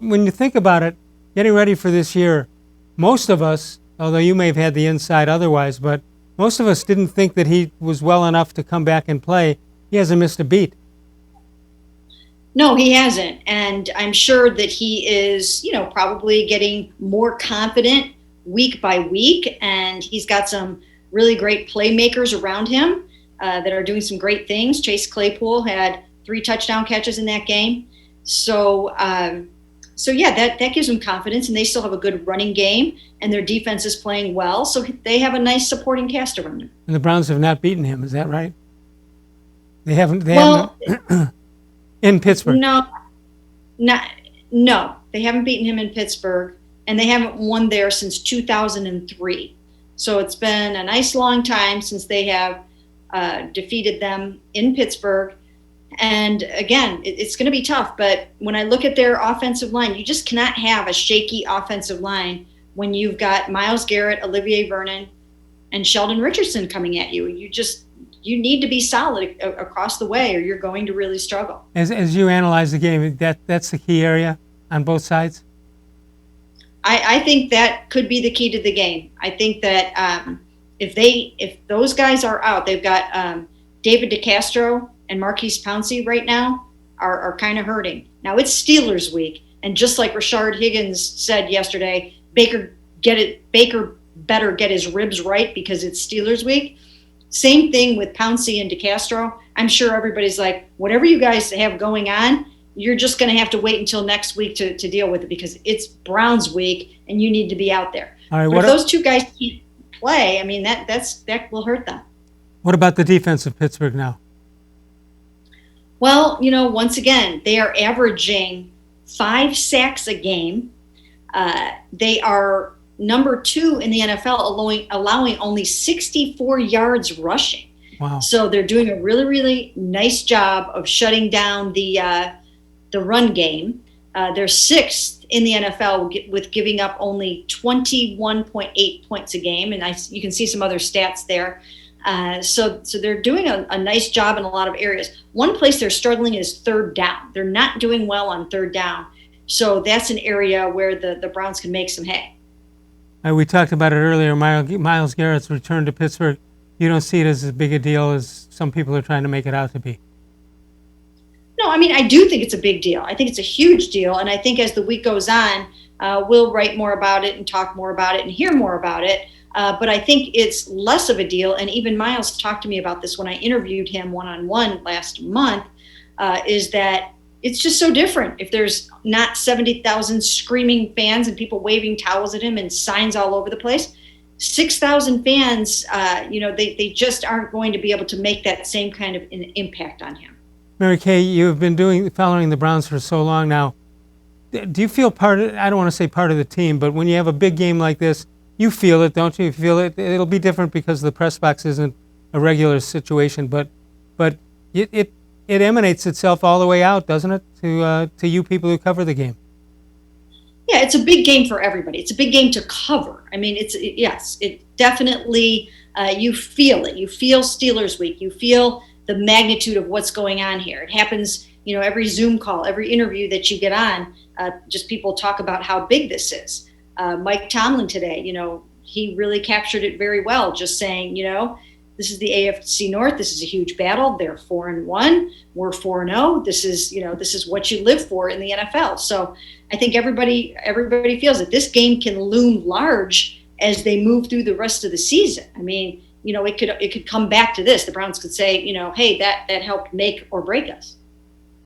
When you think about it, getting ready for this year, most of us, although you may have had the inside otherwise, but most of us didn't think that he was well enough to come back and play. He hasn't missed a beat. No, he hasn't. And I'm sure that he is, probably getting more confident week by week. And he's got some really great playmakers around him that are doing some great things. Chase Claypool had 3 touchdown catches in that game. So yeah, that gives them confidence, and they still have a good running game, and their defense is playing well. So they have a nice supporting cast around him. And the Browns have not beaten him. Is that right? They haven't. In Pittsburgh. No, they haven't beaten him in Pittsburgh, and they haven't won there since 2003. So it's been a nice long time since they have defeated them in Pittsburgh. And again, it's going to be tough. But when I look at their offensive line, you just cannot have a shaky offensive line when you've got Myles Garrett, Olivier Vernon, and Sheldon Richardson coming at you. You need to be solid across the way, or you're going to really struggle. As you analyze the game, that's the key area on both sides? I think that could be the key to the game. I think that if those guys are out, they've got David DeCastro and Marquise Pouncey right now are kind of hurting. Now it's Steelers week, and just like Rashard Higgins said yesterday, Baker better get his ribs right because it's Steelers week. Same thing with Pouncey and DeCastro. I'm sure everybody's like, whatever you guys have going on, you're just going to have to wait until next week to deal with it because it's Browns week and you need to be out there. All right, but if those two guys can't play, I mean, that will hurt them. What about the defense of Pittsburgh now? Well, once again, they are averaging 5 sacks a game. They are number 2 in the NFL, allowing only 64 yards rushing. Wow. So they're doing a really, really nice job of shutting down the run game. They're 6th in the NFL with giving up only 21.8 points a game. And you can see some other stats there. So they're doing a nice job in a lot of areas. One place they're struggling is third down. They're not doing well on third down. So that's an area where the Browns can make some hay. We talked about it earlier, Myles Garrett's return to Pittsburgh. You don't see it as big a deal as some people are trying to make it out to be. No, I mean, I do think it's a big deal. I think it's a huge deal. And I think as the week goes on, we'll write more about it and talk more about it and hear more about it. But I think it's less of a deal. And even Myles talked to me about this when I interviewed him one-on-one last month, is that it's just so different if there's not 70,000 screaming fans and people waving towels at him and signs all over the place. 6,000 fans, they just aren't going to be able to make that same kind of an impact on him. Mary Kay, you've been following the Browns for so long now. Do you feel I don't want to say part of the team, but when you have a big game like this, you feel it, don't you? You feel it. It'll be different because the press box isn't a regular situation, but it emanates itself all the way out, doesn't it, to you people who cover the game? Yeah, it's a big game for everybody. It's a big game to cover. I mean, it definitely, you feel it. You feel Steelers week. You feel the magnitude of what's going on here. It happens, every Zoom call, every interview that you get on, just people talk about how big this is. Mike Tomlin today, he really captured it very well, just saying, this is the AFC North. This is a huge battle. They're 4-1. We're 4-0. This is what you live for in the NFL. So I think everybody feels that this game can loom large as they move through the rest of the season. I mean, it could come back to this. The Browns could say, hey, that helped make or break us.